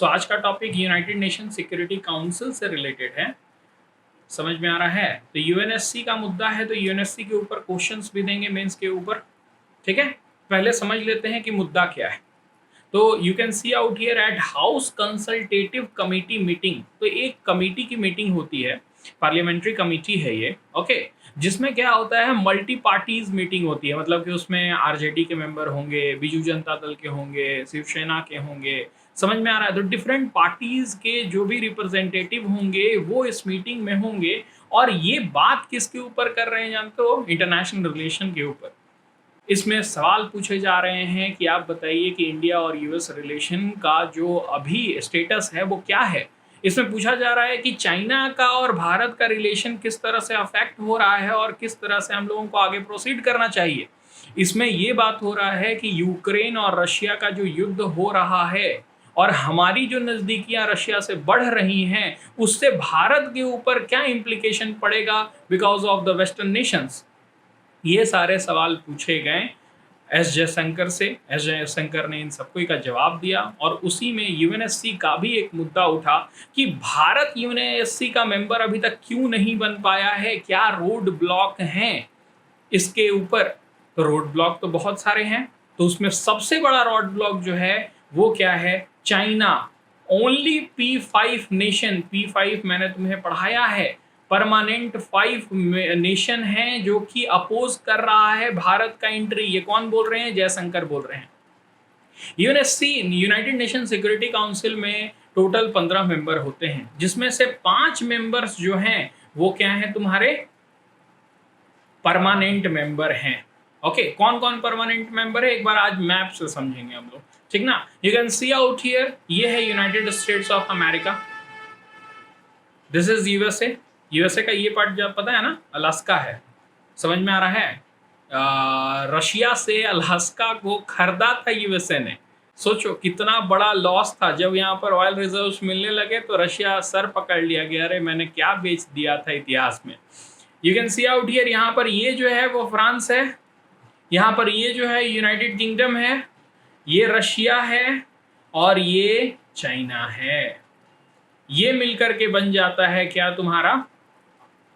सो आज का topic United nation security council से रिलेटेड है। समझ में आ रहा है? तो यूएनएससी का मुद्दा है, तो यूएनएससी के ऊपर क्वेश्चंस भी देंगे मेंस के ऊपर। ठीक है, पहले समझ लेते हैं कि मुद्दा क्या है। तो you can see out here eight house consultative committee meeting. तो एक कमेटी की मीटिंग होती है, पार्लियामेंट्री कमेटी है ये, ओके, जिसमें क्या होता है, मल्टी पार्टीज मीटिंग होती है। मतलब कि उसमें आरजेडी के मेंबर होंगे, बीजू जनता दल के होंगे, शिवसेना के होंगे। समझ में आ रहा है? तो डिफरेंट पार्टीज के जो भी रिप्रेजेंटेटिव होंगे वो इस मीटिंग में होंगे। और ये बात किसके ऊपर कर रहे हैं जानते हो? इंटरनेशनल रिलेशन के ऊपर। इसमें सवाल पूछे जा रहे हैं कि आप बताइए कि इंडिया और यूएस रिलेशन का जो अभी स्टेटस है वो क्या है। इसमें पूछा जा रहा है कि चाइना का और भारत का रिलेशन किस तरह से अफेक्ट हो रहा है और किस तरह से हम लोगों को आगे प्रोसीड करना चाहिए। इसमें ये बात हो रहा है कि यूक्रेन और रशिया का जो युद्ध हो रहा है और हमारी जो नज़दीकियां रशिया से बढ़ रही हैं, उससे भारत के ऊपर क्या इम्प्लीकेशन पड़ेगा because of the western Nations. ये सारे सवाल पूछे गए एस जयशंकर से। एस जयशंकर ने इन सबको का जवाब दिया और उसी में यूएनएससी का भी एक मुद्दा उठा कि भारत यूएनएससी का मेंबर अभी तक क्यों नहीं बन पाया है, क्या रोड ब्लॉक हैं इसके ऊपर। तो रोड ब्लॉक तो बहुत सारे हैं, तो उसमें सबसे बड़ा रोड ब्लॉक जो है वो क्या है? China. Only P5 nation, P5 मैंने तुम्हें पढ़ाया है, परमानेंट 5 नेशन हैं जो कि अपोज कर रहा है भारत का एंट्री। ये कौन बोल रहे हैं? जयशंकर बोल रहे हैं। UNSC, United nation security council में टोटल 15 मेंबर होते हैं, जिसमें से 5 मेंबर्स जो हैं वो क्या हैं तुम्हारे? परमानेंट मेंबर हैं। ओके, कौन कौन परमानेंट मेंबर है एक बार आज मैप से समझेंगे हम लोग, ठीक ना। You can see out here, ये है United states of America, this is USA. USA का ये पार्ट जो पता है ना, अलास्का है। समझ में आ रहा है? रशिया से अलास्का को खरीदा था यूएसए ने। सोचो कितना बड़ा लॉस था। जब यहाँ पर ऑयल रिजर्व्स मिलने लगे तो रशिया सर पकड़ लिया गया, अरे मैंने क्या बेच दिया था इतिहास में। You can see out here, यहाँ पर ये जो है वो फ्रांस है, यहाँ पर ये जो है यूनाइटेड किंगडम है, ये रशिया है और ये चाइना है। ये मिलकर के बन जाता है क्या तुम्हारा?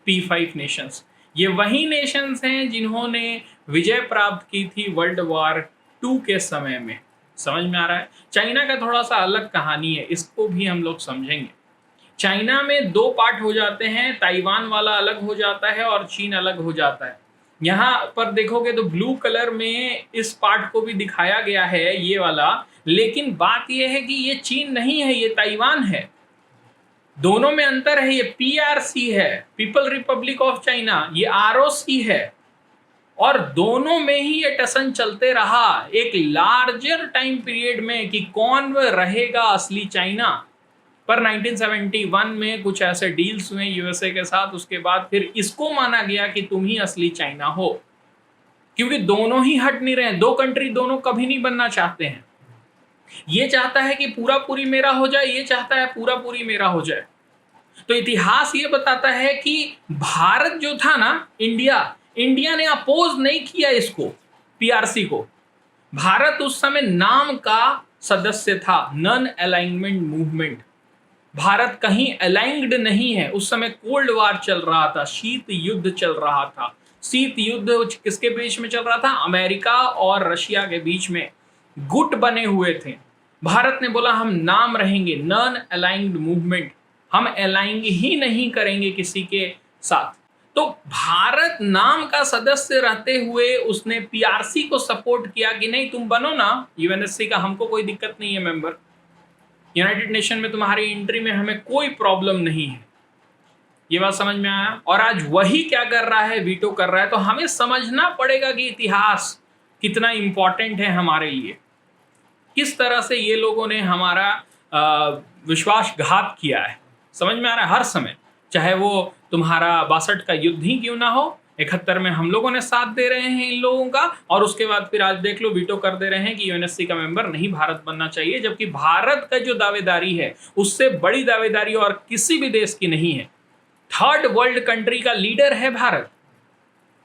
P5 Nations. ये वही नेशंस हैं जिन्होंने विजय प्राप्त की थी वर्ल्ड वॉर 2 के समय में। समझ में आ रहा है? चाइना का थोड़ा सा अलग कहानी है, इसको भी हम लोग समझेंगे। चाइना में 2 पार्ट हो जाते हैं, ताइवान वाला अलग हो जाता है और चीन अलग हो जाता है। यहाँ पर देखोगे तो ब्लू कलर में इस पार्ट को भी दिखाया गया है, ये वाला। लेकिन बात यह है कि ये चीन नहीं है, ये ताइवान है। दोनों में अंतर है, ये PRC है, पीपल रिपब्लिक ऑफ चाइना, ये ROC है। और दोनों में ही ये टसन चलते रहा एक लार्जर टाइम पीरियड में कि कौन रहेगा असली चाइना। पर 1971 में कुछ ऐसे डील्स हुए यूएसए के साथ, उसके बाद फिर इसको माना गया कि तुम ही असली चाइना हो, क्योंकि दोनों ही हट नहीं रहे हैं। 2 कंट्री दोनों कभी नहीं बनना चाहते हैं। ये चाहता है कि पूरा पूरी मेरा हो जाए, ये चाहता है पूरा पूरी मेरा हो जाए। तो इतिहास ये बताता है कि भारत जो था ना, इंडिया ने अपोज नहीं किया इसको, PRC को। भारत उस समय नाम का सदस्य था, नॉन अलाइनमेंट मूवमेंट। भारत कहीं अलाइंड नहीं है। उस समय कोल्ड वार चल रहा था, शीत युद्ध चल रहा था। शीत युद्ध किसके बीच में चल रहा था? अमेरिका और रशिया के बीच में गुट बने हुए थे। भारत ने बोला हम नाम रहेंगे, नॉन अलाइंड मूवमेंट, हम अलाइंग ही नहीं करेंगे किसी के साथ। तो भारत नाम का सदस्य रहते हुए उसने PRC को सपोर्ट किया कि नहीं तुम बनो ना यूएनएससी का, हमको कोई दिक्कत नहीं है मेंबर, यूनाइटेड नेशन में तुम्हारी एंट्री में हमें कोई प्रॉब्लम नहीं है। ये बात समझ में आया? और आज वही क्या कर रहा है? वीटो कर रहा है। तो हमें समझना पड़ेगा कि इतिहास कितना इंपॉर्टेंट है हमारे लिए, किस तरह से ये लोगों ने हमारा विश्वासघात किया है। समझ में आ रहा है? हर समय, चाहे वो तुम्हारा 62 का युद्ध ही क्यों ना हो, 71 में हम लोगों ने साथ दे रहे हैं इन लोगों का, और उसके बाद फिर आज देख लो वीटो कर दे रहे हैं कि यूएनएससी का मेंबर नहीं भारत बनना चाहिए, जबकि भारत का जो दावेदारी है उससे बड़ी दावेदारी और किसी भी देश की नहीं है। 3rd वर्ल्ड कंट्री का लीडर है भारत।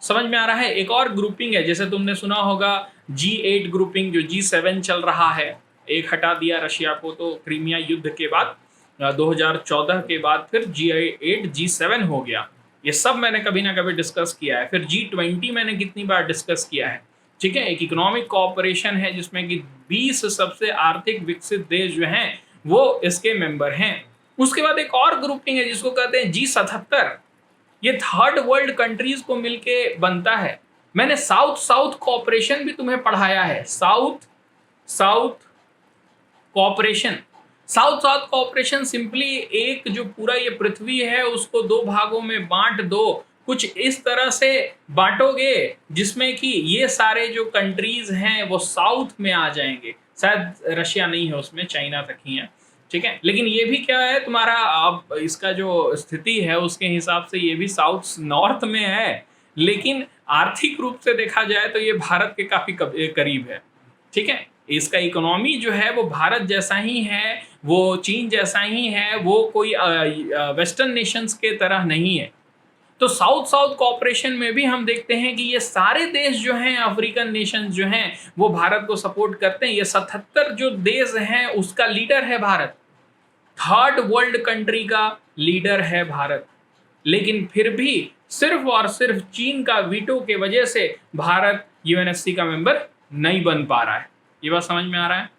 समझ में आ रहा है? एक और ग्रुपिंग है, जैसे तुमने सुना होगा G8 ग्रुपिंग, जो G7 चल रहा है, एक हटा दिया रशिया को, तो क्रीमिया युद्ध के बाद 2014 के बाद फिर G8 G7 हो गया। ये सब मैंने कभी ना कभी डिस्कस किया है। फिर G20 मैंने कितनी बार डिस्कस किया है, ठीक है। एक इकोनॉमिक कोऑपरेशन है जिसमें कि 20 सबसे आर्थिक विकसित देश जो हैं वो इसके मेंबर हैं। उसके बाद एक और ग्रुपिंग है जिसको कहते हैं G77। ये थर्ड वर्ल्ड कंट्रीज को मिलके बनता है। मैंने साउथ साउथ कोऑपरेशन भी तुम्हें पढ़ाया है। South south cooperation, south south cooperation simply एक जो पूरा ये पृथ्वी है उसको दो भागों में बांट दो, कुछ इस तरह से बांटोगे जिसमें कि ये सारे जो कंट्रीज हैं वो साउथ में आ जाएंगे। शायद रशिया नहीं है उसमें, चाइना तक ही है, ठीक है। लेकिन ये भी क्या है तुम्हारा, अब इसका जो स्थिति है उसके हिसाब से ये भी साउथ नॉर्थ में है, लेकिन आर्थिक रूप से देखा जाए तो ये भारत के काफी करीब है, ठीक है। इसका इकोनॉमी जो है वो भारत जैसा ही है, वो चीन जैसा ही है, वो कोई वेस्टर्न नेशंस के तरह नहीं है। तो साउथ साउथ कोऑपरेशन में भी हम देखते हैं कि ये सारे देश जो हैं, अफ्रीकन नेशन जो हैं, वो भारत को सपोर्ट करते हैं। ये 77 जो देश हैं उसका लीडर है भारत, थर्ड वर्ल्ड कंट्री का लीडर है भारत। लेकिन फिर भी सिर्फ और सिर्फ चीन का वीटो के वजह से भारत यूएनएससी का मेंबर नहीं बन पा रहा है। ये बात समझ में आ रहा है?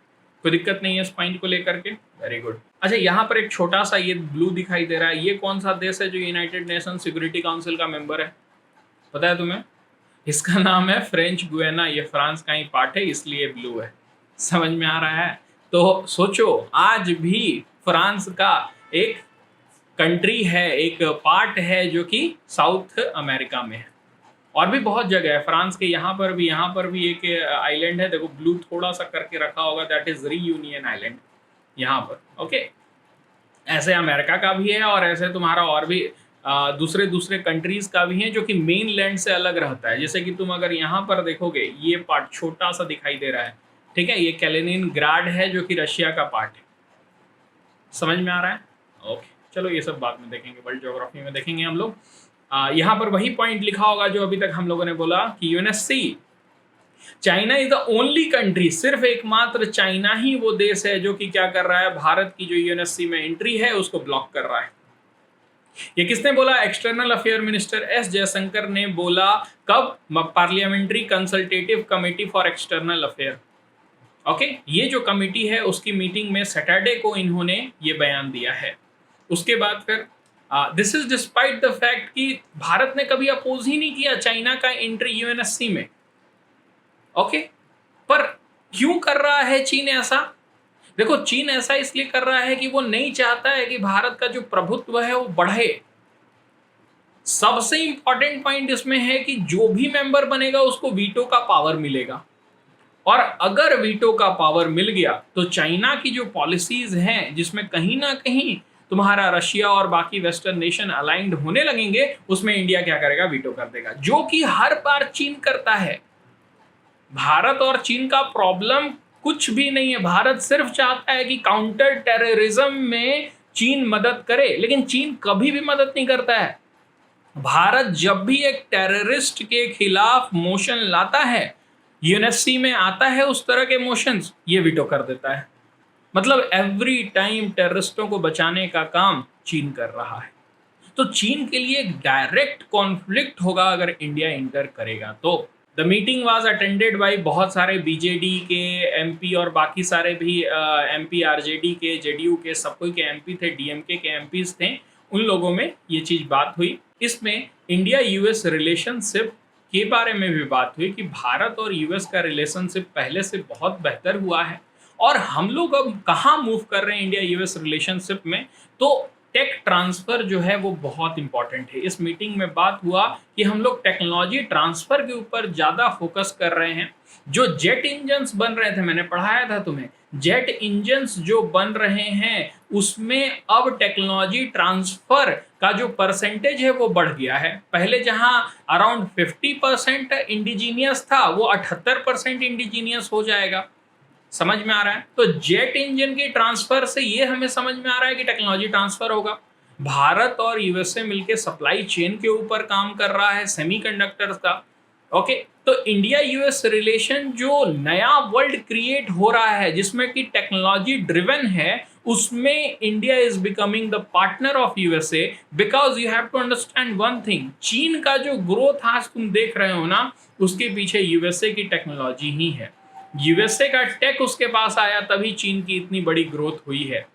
कोई दिक्कत नहीं है इस पॉइंट को लेकर के? Very good. अच्छा, यहाँ पर एक छोटा सा ये ब्लू दिखाई दे रहा है, ये कौन सा देश है जो यूनाइटेड नेशन सिक्योरिटी काउंसिल का मेंबर है, पता है तुम्हें? इसका नाम है फ्रेंच गुयाना। ये फ्रांस का ही पार्ट है इसलिए ब्लू है। समझ में आ रहा है? तो सोचो, आज भी फ्रांस का एक कंट्री है, एक पार्ट है जो कि साउथ अमेरिका में है। और भी बहुत जगह है फ्रांस के, यहाँ पर भी एक आइलैंड है, देखो ब्लू थोड़ा सा करके रखा होगा, दैट इज रीयूनियन आइलैंड यहाँ पर, ओके। ऐसे अमेरिका का भी है और ऐसे तुम्हारा और भी दूसरे दूसरे कंट्रीज का भी है जो कि मेन लैंड से अलग रहता है। जैसे कि तुम अगर यहाँ पर देखोगे, ये पार्ट छोटा सा दिखाई दे रहा है, ठीक है, ये कैलिनिनग्राड है जो कि रशिया का पार्ट है। समझ में आ रहा है? ओके, चलो ये सब बाद में देखेंगे, वर्ल्ड ज्योग्राफी में देखेंगे हम लोग। यहाँ पर वही पॉइंट लिखा होगा जो अभी तक हम लोगों ने बोला कि UNSC, China is the only country, सिर्फ एकमात्र चाइना ही वो देश है जो कि क्या कर रहा है, भारत की जो यूएनएससी में एंट्री है उसको ब्लॉक कर रहा है। ये किसने बोला? External affair minister S Jaishankar ने बोला। कब? Parliamentary consultative committee for external affair, okay. ये जो कमेटी है उसकी मीटिंग में सैटरडे को इन्होंने ये बयान दिया है। उसके बाद फिर this is despite the fact कि भारत ने कभी अपोज ही नहीं किया चाइना का एंट्री यूएनएससी में, ओके। पर क्यों कर रहा है चीन ऐसा? देखो, चीन ऐसा इसलिए कर रहा है कि वो नहीं चाहता है कि भारत का जो प्रभुत्व है वो बढ़े। सबसे इंपॉर्टेंट पॉइंट इसमें है कि जो भी मेंबर बनेगा उसको वीटो का पावर मिलेगा, और अगर वीटो का पावर मिल गया तो चाइना की जो पॉलिसीज हैं जिसमें कहीं ना कहीं तुम्हारा रशिया और बाकी वेस्टर्न नेशन अलाइंड होने लगेंगे, उसमें इंडिया क्या करेगा? वीटो कर देगा, जो कि हर बार चीन करता है। भारत और चीन का प्रॉब्लम कुछ भी नहीं है। भारत सिर्फ चाहता है कि काउंटर टेररिज्म में चीन मदद करे, लेकिन चीन कभी भी मदद नहीं करता है। भारत जब भी एक टेररिस्ट के खिलाफ मोशन लाता है, यूएनएससी में आता है उस तरह के मोशंस, ये वीटो कर देता है। मतलब एवरी टाइम टेररिस्टों को बचाने का काम चीन कर रहा है। तो चीन के लिए एक डायरेक्ट कॉन्फ्लिक्ट होगा अगर इंडिया इंटर करेगा तो। The meeting was attended by बहुत सारे बीजेडी के एमपी और बाकी सारे भी एमपी आरजेडी के, जेडीयू के, सब कोई के एमपी थे, डीएमके के एमपीज थे। उन लोगों में ये चीज़ बात हुई। इसमें इंडिया यूएस रिलेशनशिप के बारे में भी बात हुई कि भारत और यूएस का रिलेशनशिप पहले से बहुत बेहतर हुआ है और हम लोग अब कहाँ मूव कर रहे हैं इंडिया यूएस रिलेशनशिप में। तो टेक ट्रांसफ़र जो है वो बहुत इंपॉर्टेंट है। इस मीटिंग में बात हुआ कि हम लोग टेक्नोलॉजी ट्रांसफ़र के ऊपर ज़्यादा फोकस कर रहे हैं। जो जेट इंजन्स बन रहे थे, मैंने पढ़ाया था तुम्हें, जेट इंजन्स जो बन रहे हैं उसमें अब टेक्नोलॉजी ट्रांसफ़र का जो परसेंटेज है वो बढ़ गया है। पहले जहां अराउंड 50% इंडिजीनियस था, वो 78% इंडिजीनियस हो जाएगा। समझ में आ रहा है? तो जेट इंजन के ट्रांसफर से ये हमें समझ में आ रहा है कि टेक्नोलॉजी ट्रांसफर होगा। भारत और यूएसए मिलकर सप्लाई चेन के ऊपर काम कर रहा है सेमीकंडक्टर्स का। ओके, तो इंडिया यूएस रिलेशन जो नया वर्ल्ड क्रिएट हो रहा है जिसमें कि टेक्नोलॉजी ड्रिवन है, उसमें India is becoming the partner of USA, because you have to understand one thing, चीन का जो ग्रोथ आज तुम देख रहे हो ना, उसके पीछे यूएसए की टेक्नोलॉजी ही है। यूएसए का टेक उसके पास आया तभी चीन की इतनी बड़ी ग्रोथ हुई है।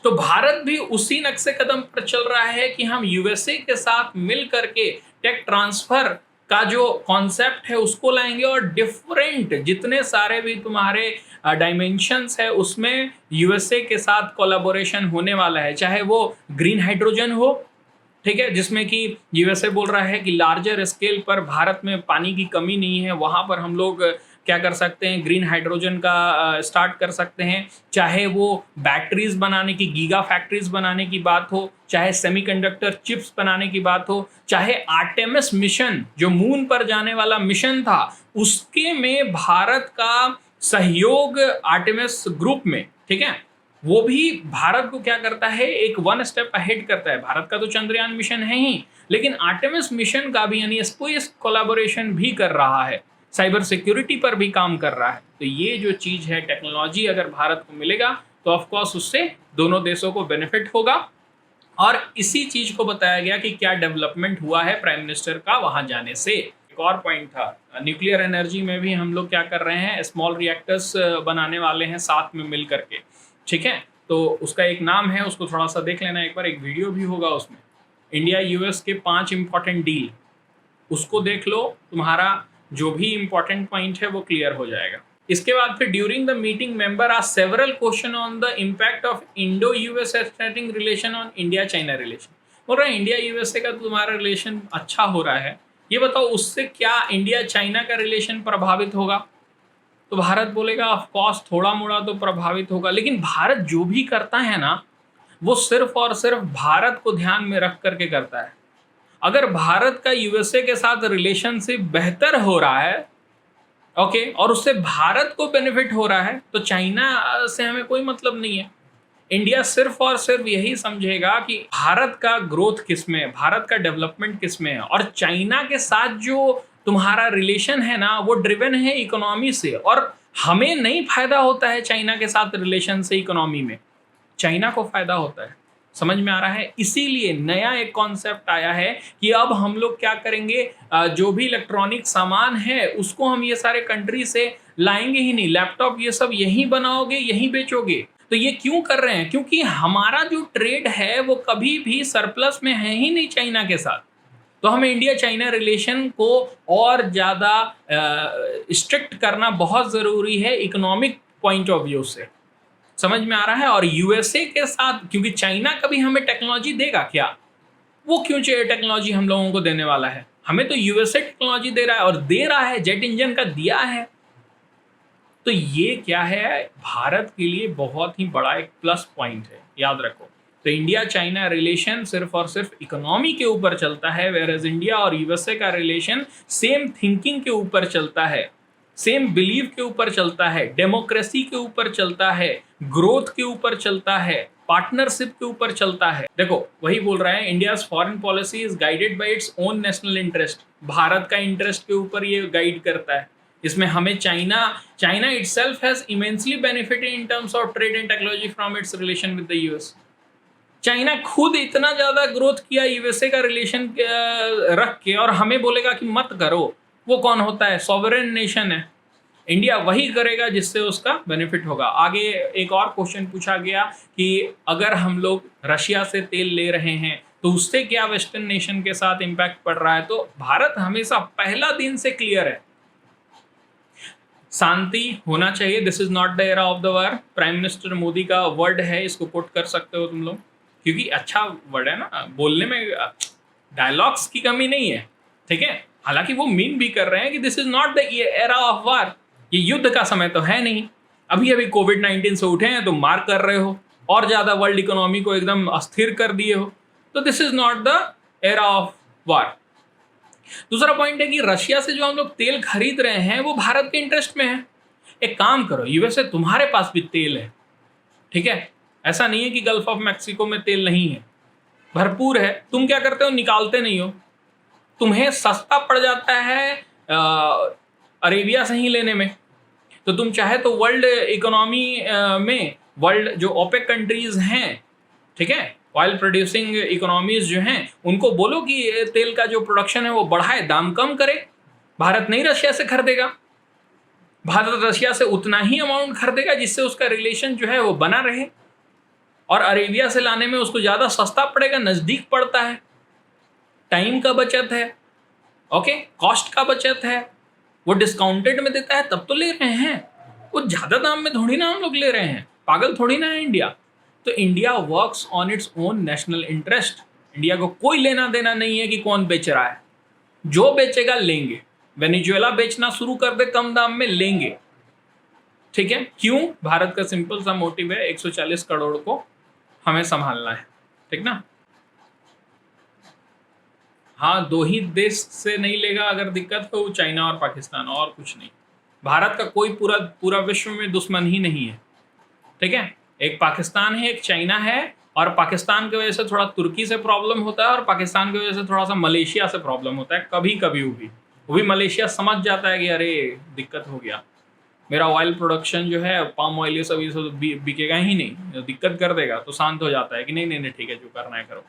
तो भारत भी उसी नक्शे कदम पर चल रहा है कि हम यूएसए के साथ मिल करके टेक ट्रांसफर का जो कॉन्सेप्ट है उसको लाएंगे, और डिफरेंट जितने सारे भी तुम्हारे डायमेंशंस है उसमें यूएसए के साथ कोलैबोरेशन होने वाला है, चाहे वो ग्रीन हाइड्रोजन हो, ठीक है, जिसमें कि यूएसए बोल रहा है कि लार्जर स्केल पर भारत में पानी की कमी नहीं है, वहाँ पर हम लोग क्या कर सकते हैं, ग्रीन हाइड्रोजन का स्टार्ट कर सकते हैं। चाहे वो बैटरीज बनाने की, गीगा फैक्ट्रीज बनाने की बात हो, चाहे सेमीकंडक्टर चिप्स बनाने की बात हो, चाहे आर्टेमिस मिशन जो मून पर जाने वाला मिशन था उसके में भारत का सहयोग आर्टेमिस ग्रुप में, ठीक है, वो भी भारत को क्या करता है, एक वन स्टेप अहेड करता है। भारत का तो चंद्रयान मिशन है ही, लेकिन आर्टेमिस मिशन का भी यानी स्पेस कोलैबोरेशन भी कर रहा है, साइबर सिक्योरिटी पर भी काम कर रहा है। तो ये जो चीज़ है, टेक्नोलॉजी अगर भारत को मिलेगा तो ऑफकोर्स उससे दोनों देशों को बेनिफिट होगा। और इसी चीज़ को बताया गया कि क्या डेवलपमेंट हुआ है प्राइम मिनिस्टर का वहाँ जाने से। एक और पॉइंट था, न्यूक्लियर एनर्जी में भी हम लोग क्या कर रहे हैं, स्मॉल रिएक्टर्स बनाने वाले हैं साथ में मिल करके, ठीक है। तो उसका एक नाम है, उसको थोड़ा सा देख लेना एक बार, एक वीडियो भी होगा उसमें, इंडिया यूएस के 5 इंपॉर्टेंट डील, उसको देख लो, तुम्हारा जो भी इंपॉर्टेंट पॉइंट है वो क्लियर हो जाएगा। इसके बाद फिर during the meeting member asked several question on the impact of Indo US straightening relation on India China relation. बोल रहा है इंडिया यूएसए का तुम्हारा रिलेशन अच्छा हो रहा है, ये बताओ उससे क्या इंडिया चाइना का रिलेशन प्रभावित होगा। तो भारत बोलेगा ऑफकोर्स थोड़ा मोड़ा तो प्रभावित होगा, लेकिन भारत जो भी करता है ना वो सिर्फ और सिर्फ भारत को ध्यान में रख करके करता है। अगर भारत का यूएसए के साथ रिलेशनशिप बेहतर हो रहा है, ओके, और उससे भारत को बेनिफिट हो रहा है, तो चाइना से हमें कोई मतलब नहीं है। इंडिया सिर्फ और सिर्फ यही समझेगा कि भारत का ग्रोथ किस में है, भारत का डेवलपमेंट किस में है, और चाइना के साथ जो तुम्हारा रिलेशन है ना वो ड्रिवन है इकोनॉमी से, और हमें नहीं फायदा होता है चाइना के साथ रिलेशन से इकोनॉमी में, चाइना को फायदा होता है। समझ में आ रहा है? इसीलिए नया एक कॉन्सेप्ट आया है कि अब हम लोग क्या करेंगे, जो भी इलेक्ट्रॉनिक सामान है उसको हम ये सारे कंट्री से लाएंगे ही नहीं, लैपटॉप ये सब यहीं बनाओगे यहीं बेचोगे। तो ये क्यों कर रहे हैं? क्योंकि हमारा जो ट्रेड है वो कभी भी सरप्लस में है ही नहीं चाइना के साथ। तो हमें इंडिया चाइना रिलेशन को और ज़्यादा स्ट्रिक्ट करना बहुत ज़रूरी है इकोनॉमिक पॉइंट ऑफ व्यू से। समझ में आ रहा है? और यूएसए के साथ, क्योंकि चाइना कभी हमें टेक्नोलॉजी देगा क्या? वो क्यों चाहिए टेक्नोलॉजी हम लोगों को देने वाला है? हमें तो यूएसए टेक्नोलॉजी दे रहा है, और दे रहा है, जेट इंजन का दिया है। तो ये क्या है, भारत के लिए बहुत ही बड़ा एक प्लस पॉइंट है, याद रखो। तो इंडिया चाइना रिलेशन सिर्फ और सिर्फ इकोनॉमी के ऊपर चलता है, वेयर इंडिया और यूएसए का रिलेशन सेम थिंकिंग के ऊपर चलता है, सेम बिलीव के ऊपर चलता है, डेमोक्रेसी के ऊपर चलता है, ग्रोथ के ऊपर चलता है, पार्टनरशिप के ऊपर चलता है। देखो वही बोल रहा है, India's foreign policy is guided by its own national interest. Bharat का इंटरेस्ट के ऊपर ये गाइड करता है। इसमें हमें China itself has immensely benefited in terms of trade and technology from its relation with the US. China खुद इतना ज्यादा ग्रोथ किया यूएसए का रिलेशन रख के, और हमें बोलेगा कि मत करो। वो कौन होता है? सॉवरेन नेशन है। इंडिया वही करेगा जिससे उसका बेनिफिट होगा। आगे एक और क्वेश्चन पूछा गया कि अगर हम लोग रशिया से तेल ले रहे हैं तो उससे क्या वेस्टर्न नेशन के साथ इंपैक्ट पड़ रहा है? तो भारत हमेशा पहला दिन से क्लियर है, शांति होना चाहिए, this is not the era of the war. Prime minister Modi का वर्ड है, इसको कोट कर सकते हो तुम लोग, क्योंकि अच्छा वर्ड है ना, बोलने में डायलॉग्स की कमी नहीं है, ठीक है। हालांकि वो मीन भी कर रहे हैं कि this is not the era of war, ये युद्ध का समय तो है नहीं। अभी अभी कोविड-19 से उठे हैं तो मार कर रहे हो, और ज़्यादा वर्ल्ड इकोनॉमी को एकदम अस्थिर कर दिए हो, तो this is not the era of war. दूसरा पॉइंट है कि रशिया से जो हम लोग तेल खरीद रहे हैं वो भारत के इंटरेस्ट में है। एक काम करो, यूएसए तुम्हारे पास भी तेल है, ठीक है, ऐसा नहीं है कि गल्फ ऑफ मैक्सिको में तेल नहीं है, भरपूर है। तुम क्या करते हो? निकालते नहीं हो। तुम्हें सस्ता पड़ जाता है अरेबिया से ही लेने में, तो तुम चाहे तो वर्ल्ड इकोनॉमी में वर्ल्ड जो ओपेक कंट्रीज हैं, ठीक है, ऑयल प्रोड्यूसिंग इकोनॉमीज जो हैं, उनको बोलो कि तेल का जो प्रोडक्शन है वो बढ़ाए, दाम कम करे। भारत नहीं रशिया से खरीदेगा, भारत रशिया से उतना ही अमाउंट खरीदेगा जिससे उसका रिलेशन जो है वो बना रहे, और अरेबिया से लाने में उसको ज़्यादा सस्ता पड़ेगा, नज़दीक पड़ता है, टाइम का बचत है, ओके, कॉस्ट का बचत है, वो डिस्काउंटेड में देता है तब तो ले रहे हैं, वो ज़्यादा दाम में थोड़ी ना हम लोग ले रहे हैं, पागल थोड़ी ना है इंडिया। तो India works on its own national interest. India को कोई लेना देना नहीं है कि कौन बेच रहा है, जो बेचेगा लेंगे। वेनेजुएला बेचना शुरू कर दे कम दाम में, लेंगे, ठीक है। क्यों? भारत का सिंपल सा मोटिव है, 140 करोड़ को हमें संभालना है, ठीक ना। हाँ, दो ही देश से नहीं लेगा अगर दिक्कत हो, चाइना और पाकिस्तान, और कुछ नहीं। भारत का कोई पूरा विश्व में दुश्मन ही नहीं है, ठीक है। एक पाकिस्तान है, एक चाइना है, और पाकिस्तान की वजह से थोड़ा तुर्की से प्रॉब्लम होता है, और पाकिस्तान की वजह से थोड़ा सा मलेशिया से प्रॉब्लम होता है कभी कभी। वो भी मलेशिया समझ जाता है कि अरे दिक्कत हो गया, मेरा ऑयल प्रोडक्शन जो है, पाम ऑयल ये सब बिकेगा ही नहीं, दिक्कत कर देगा, तो शांत हो जाता है कि नहीं नहीं नहीं ठीक है, जो करना है करो।